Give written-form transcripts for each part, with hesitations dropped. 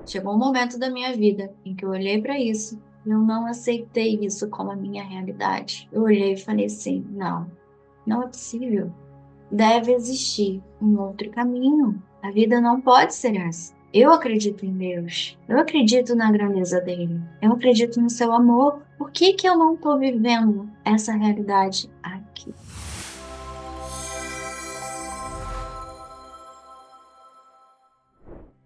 Chegou um momento da minha vida em que eu olhei para isso e eu não aceitei isso como a minha realidade. Eu olhei e falei assim: não, não é possível. Deve existir um outro caminho. A vida não pode ser essa. Eu acredito em Deus. Eu acredito na grandeza dele. Eu acredito no seu amor. Por que que eu não estou vivendo essa realidade aqui?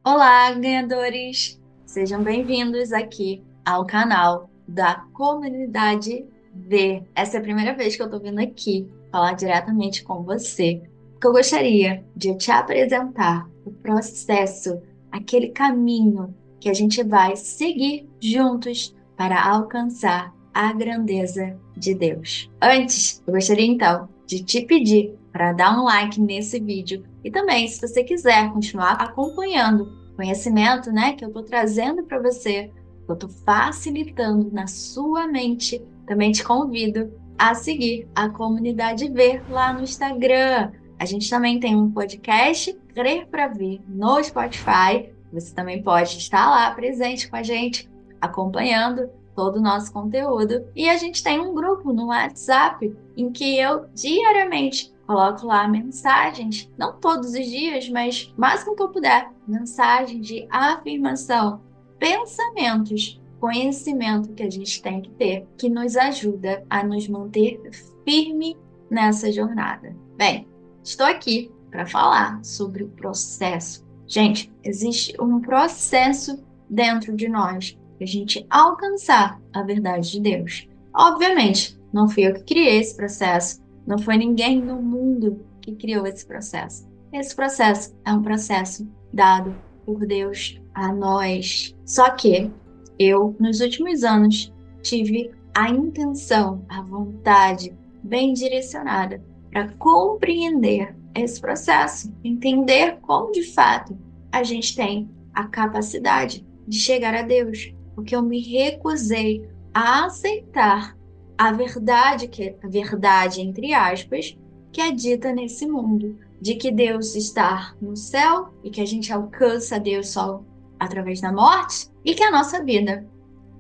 Olá, ganhadores! Sejam bem-vindos aqui ao canal da Comunidade V. Essa é a primeira vez que eu estou vindo aqui falar diretamente com você, porque eu gostaria de te apresentar o processo, aquele caminho que a gente vai seguir juntos para alcançar a grandeza de Deus. Antes, eu gostaria então de te pedir para dar um like nesse vídeo e também, se você quiser continuar acompanhando conhecimento, né, que eu estou trazendo para você, que eu estou facilitando na sua mente, também te convido a seguir a Comunidade Ver lá no Instagram. A gente também tem um podcast, Crer para Ver, no Spotify. Você também pode estar lá presente com a gente, acompanhando todo o nosso conteúdo. E a gente tem um grupo no WhatsApp em que eu diariamente coloco lá mensagens, não todos os dias, mas o máximo que eu puder, mensagens de afirmação, pensamentos, conhecimento que a gente tem que ter, que nos ajuda a nos manter firme nessa jornada. Bem, estou aqui para falar sobre o processo. Gente, existe um processo dentro de nós para a gente alcançar a verdade de Deus. Obviamente, não fui eu que criei esse processo, não foi ninguém no mundo que criou esse processo. Esse processo é um processo dado por Deus a nós. Só que eu, nos últimos anos, tive a intenção, a vontade bem direcionada para compreender esse processo, entender como de fato a gente tem a capacidade de chegar a Deus, porque eu me recusei a aceitar a verdade, que a verdade entre aspas, que é dita nesse mundo, de que Deus está no céu e que a gente alcança Deus só através da morte e que a nossa vida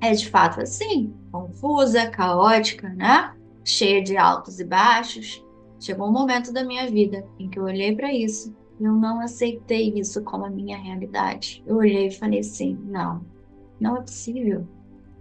é de fato assim, confusa, caótica, né? Cheia de altos e baixos. Chegou um momento da minha vida em que eu olhei para isso e eu não aceitei isso como a minha realidade. Eu olhei e falei assim: não, não é possível.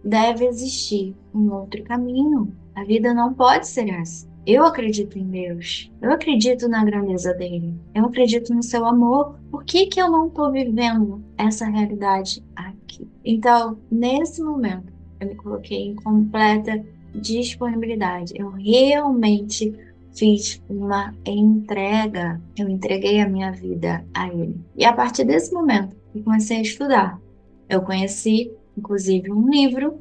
Deve existir um outro caminho. A vida não pode ser essa. Eu acredito em Deus. Eu acredito na grandeza dele. Eu acredito no seu amor. Por que que eu não estou vivendo essa realidade aqui? Então, nesse momento, eu me coloquei em completa disponibilidade. Eu realmente fiz uma entrega. Eu entreguei a minha vida a ele. E a partir desse momento, eu comecei a estudar. Eu conheci, inclusive, um livro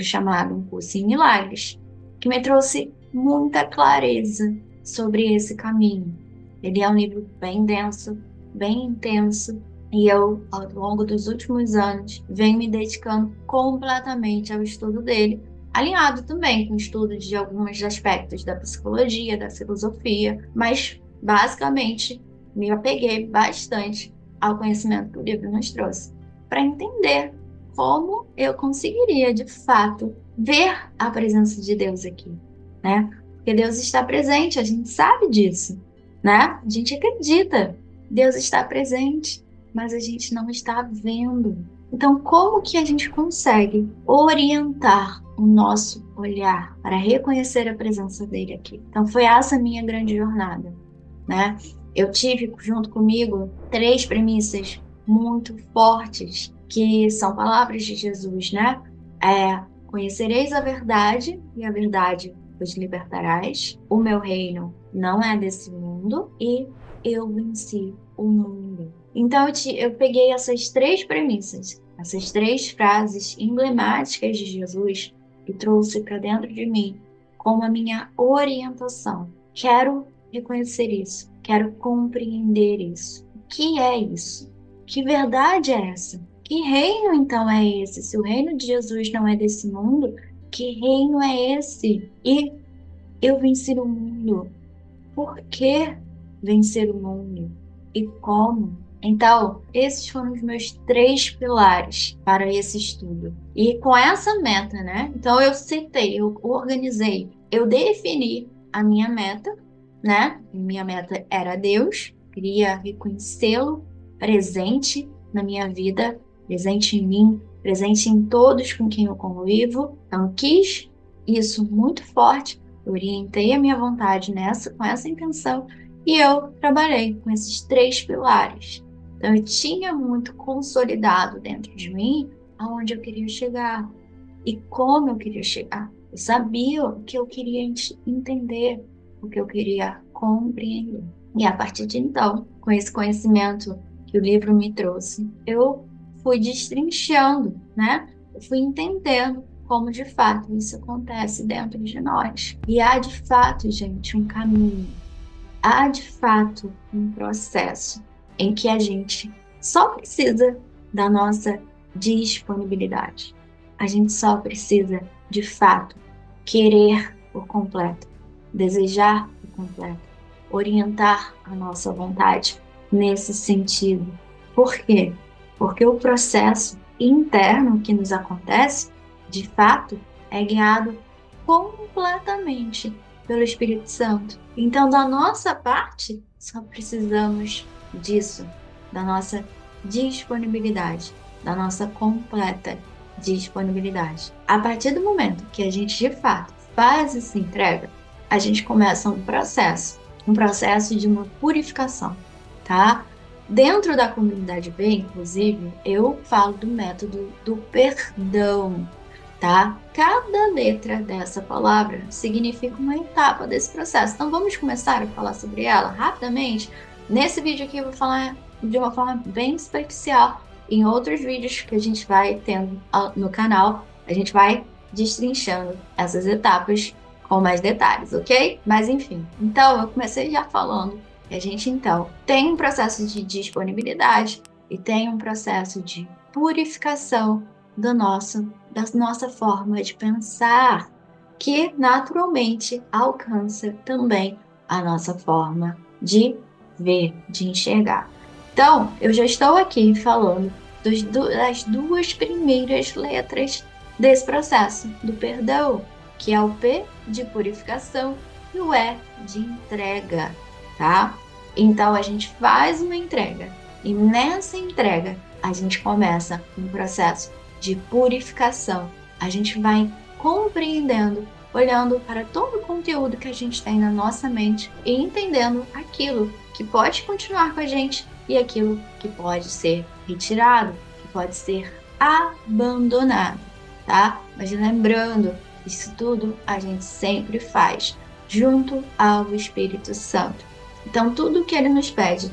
chamado Um Curso em Milagres, que me trouxe muita clareza sobre esse caminho. Ele é um livro bem denso, bem intenso, e eu, ao longo dos últimos anos, venho me dedicando completamente ao estudo dele, alinhado também com o estudo de alguns aspectos da psicologia, da filosofia, mas basicamente me apeguei bastante ao conhecimento que o livro nos trouxe para entender como eu conseguiria, de fato, ver a presença de Deus aqui, né? Porque Deus está presente, a gente sabe disso, né? A gente acredita, Deus está presente, mas a gente não está vendo. Então, como que a gente consegue orientar o nosso olhar para reconhecer a presença dele aqui? Então, foi essa a minha grande jornada, né? Eu tive junto comigo três premissas muito fortes, que são palavras de Jesus, né? Conhecereis a verdade e a verdade vos libertarás. O meu reino não é desse mundo e eu venci o mundo. Então eu peguei essas três premissas, essas três frases emblemáticas de Jesus e trouxe para dentro de mim como a minha orientação. Quero reconhecer isso, quero compreender isso. O que é isso? Que verdade é essa? Que reino então é esse? Se o reino de Jesus não é desse mundo, que reino é esse? E eu venci o mundo. Por que vencer o mundo? E como? Então, esses foram os meus 3 pilares para esse estudo. E com essa meta, né? Então, eu citei, eu organizei, eu defini a minha meta, né? Minha meta era Deus, queria reconhecê-lo presente na minha vida, presente em mim, presente em todos com quem eu convivo. Então, quis isso muito forte, orientei a minha vontade com essa intenção e eu trabalhei com esses 3 pilares. Então, eu tinha muito consolidado dentro de mim aonde eu queria chegar e como eu queria chegar. Eu sabia o que eu queria entender, o que eu queria compreender. E a partir de então, com esse conhecimento que o livro me trouxe, eu fui destrinchando, né? Eu fui entendendo como de fato isso acontece dentro de nós. E há de fato, gente, um caminho. Há de fato um processo em que a gente só precisa da nossa disponibilidade. A gente só precisa, de fato, querer por completo, desejar por completo, orientar a nossa vontade nesse sentido. Por quê? Porque o processo interno que nos acontece, de fato, é guiado completamente pelo Espírito Santo. Então, da nossa parte, só precisamos disso, da nossa disponibilidade, da nossa completa disponibilidade. A partir do momento que a gente de fato faz essa entrega, a gente começa um processo de uma purificação, tá? Dentro da comunidade B, inclusive, eu falo do método do perdão, tá? Cada letra dessa palavra significa uma etapa desse processo. Então vamos começar a falar sobre ela rapidamente. Nesse vídeo aqui eu vou falar de uma forma bem superficial. Em outros vídeos que a gente vai tendo no canal, a gente vai destrinchando essas etapas com mais detalhes, ok? Mas enfim, então eu comecei já falando que a gente então tem um processo de disponibilidade e tem um processo de purificação da nossa forma de pensar, que naturalmente alcança também a nossa forma de ver, de enxergar. Então, eu já estou aqui falando das 2 primeiras letras desse processo do perdão, que é o P de purificação e o E de entrega, tá? Então, a gente faz uma entrega e nessa entrega a gente começa um processo de purificação. A gente vai compreendendo, olhando para todo o conteúdo que a gente tem na nossa mente e entendendo aquilo que pode continuar com a gente e aquilo que pode ser retirado, que pode ser abandonado, tá? Mas lembrando, isso tudo a gente sempre faz junto ao Espírito Santo. Então, tudo que ele nos pede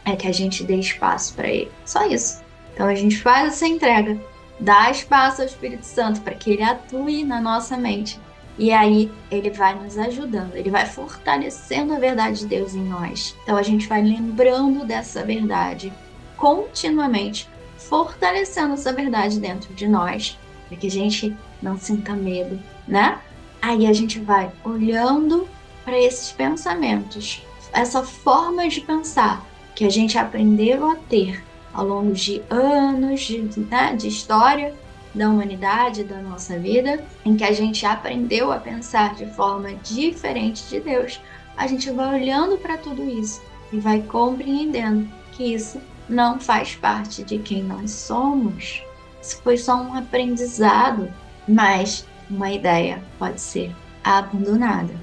é que a gente dê espaço para ele. Só isso. Então, a gente faz essa entrega, dá espaço ao Espírito Santo para que ele atue na nossa mente. E aí ele vai nos ajudando, ele vai fortalecendo a verdade de Deus em nós. Então a gente vai lembrando dessa verdade continuamente, fortalecendo essa verdade dentro de nós, para que a gente não sinta medo, né? Aí a gente vai olhando para esses pensamentos, essa forma de pensar que a gente aprendeu a ter ao longo de anos de história da humanidade, da nossa vida, em que a gente aprendeu a pensar de forma diferente de Deus, a gente vai olhando para tudo isso e vai compreendendo que isso não faz parte de quem nós somos. Isso foi só um aprendizado, mas uma ideia pode ser abandonada.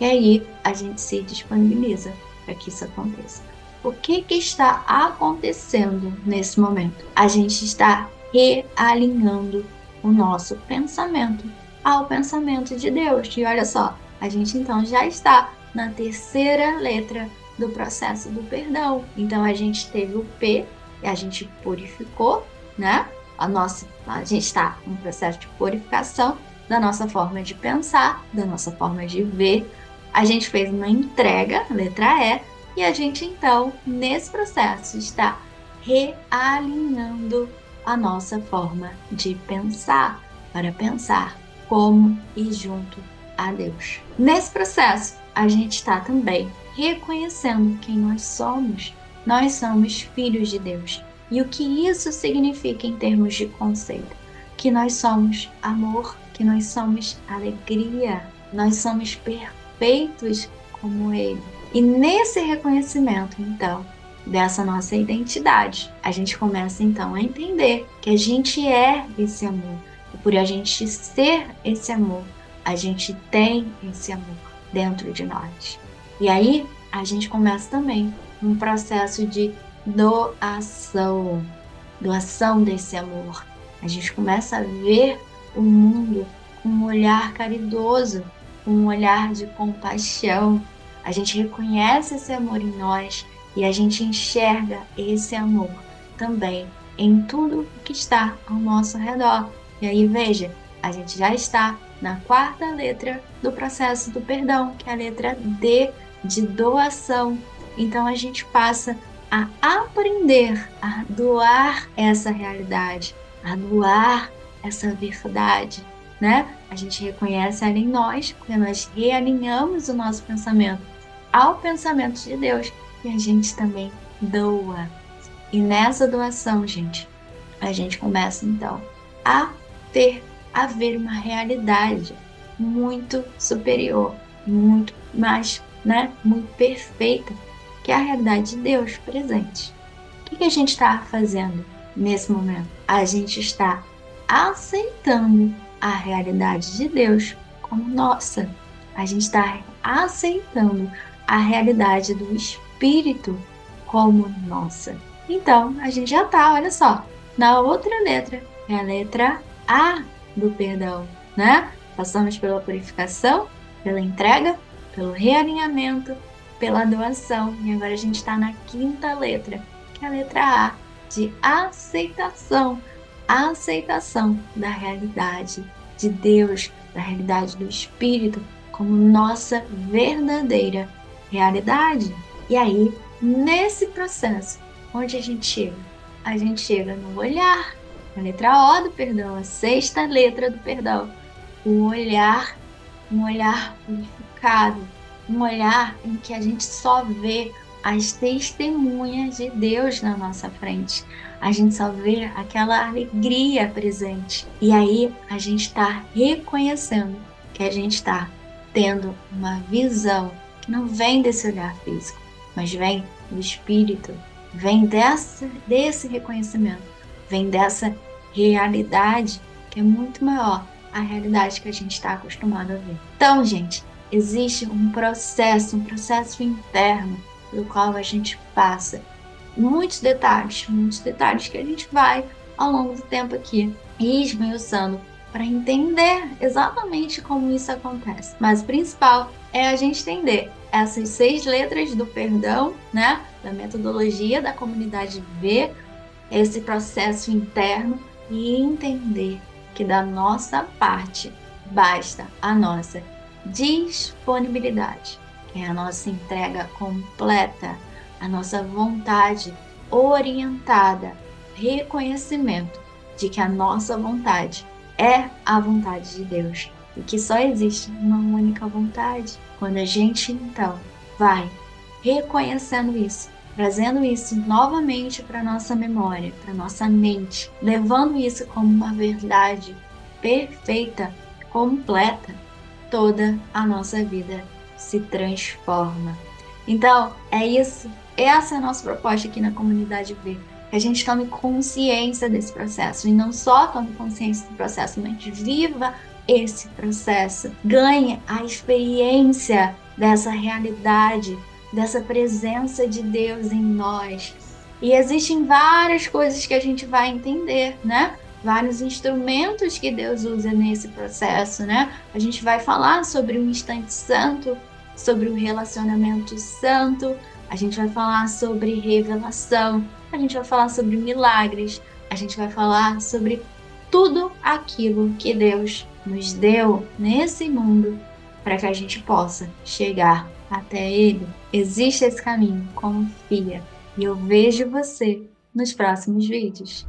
E aí a gente se disponibiliza para que isso aconteça. O que está acontecendo nesse momento? A gente está realinhando o nosso pensamento ao pensamento de Deus. E olha só, a gente então já está na 3ª letra do processo do perdão. Então a gente teve o P, e a gente purificou, né? A gente está no processo de purificação da nossa forma de pensar, da nossa forma de ver. A gente fez uma entrega, letra E, e a gente então, nesse processo, está realinhando a nossa forma de pensar, para pensar como e junto a Deus. Nesse processo, a gente está também reconhecendo quem nós somos, nós somos filhos de Deus. E o que isso significa em termos de conceito? Que nós somos amor, que nós somos alegria, nós somos perfeitos como Ele. E nesse reconhecimento, então, dessa nossa identidade, a gente começa então a entender que a gente é esse amor. E por a gente ser esse amor, a gente tem esse amor dentro de nós. E aí a gente começa também um processo de doação, doação desse amor. A gente começa a ver o mundo com um olhar caridoso, com um olhar de compaixão. A gente reconhece esse amor em nós e a gente enxerga esse amor também em tudo o que está ao nosso redor. E aí, veja, a gente já está na quarta letra do processo do perdão, que é a letra D, de doação. Então a gente passa a aprender a doar essa realidade, a doar essa verdade, né? A gente reconhece ela em nós, porque nós realinhamos o nosso pensamento ao pensamento de Deus e a gente também doa. E nessa doação, gente, a gente começa então a ver uma realidade muito superior, muito mais, né, muito perfeita, que é a realidade de Deus presente. O que a gente está fazendo nesse momento? A gente está aceitando a realidade de Deus como nossa. A gente está aceitando a realidade do Espírito como nossa. Então, a gente já está, olha só, na outra letra, é a letra A do perdão, né? Passamos pela purificação, pela entrega, pelo realinhamento, pela doação. E agora a gente está na quinta letra, que é a letra A, de aceitação. A aceitação da realidade de Deus, da realidade do Espírito, como nossa verdadeira realidade. E aí, nesse processo, onde a gente chega? A gente chega no olhar, a letra O do perdão, a sexta letra do perdão. O olhar, um olhar purificado, um olhar em que a gente só vê as testemunhas de Deus na nossa frente. A gente só vê aquela alegria presente. E aí a gente está reconhecendo que a gente está tendo uma visão que não vem desse olhar físico, mas vem do Espírito, vem desse reconhecimento, vem dessa realidade que é muito maior a realidade que a gente está acostumado a ver. Então, gente, existe um processo interno pelo qual a gente passa muitos detalhes que a gente vai ao longo do tempo aqui esmiuçando para entender exatamente como isso acontece. Mas o principal é a gente entender essas 6 letras do perdão, né? Da metodologia da comunidade V, esse processo interno e entender que da nossa parte basta a nossa disponibilidade, que é a nossa entrega completa, a nossa vontade orientada, reconhecimento de que a nossa vontade é a vontade de Deus e que só existe uma única vontade. Quando a gente então vai reconhecendo isso, trazendo isso novamente para nossa memória, para nossa mente, levando isso como uma verdade perfeita, completa, toda a nossa vida se transforma. Então, é isso. Essa é a nossa proposta aqui na Comunidade V. Que a gente tome consciência desse processo. E não só tome consciência do processo, mas viva esse processo. Ganhe a experiência dessa realidade, dessa presença de Deus em nós. E existem várias coisas que a gente vai entender, né? Vários instrumentos que Deus usa nesse processo, né? A gente vai falar sobre o instante santo, sobre o relacionamento santo, a gente vai falar sobre revelação, a gente vai falar sobre milagres, a gente vai falar sobre tudo aquilo que Deus nos deu nesse mundo para que a gente possa chegar até Ele. Existe esse caminho, confia. E eu vejo você nos próximos vídeos.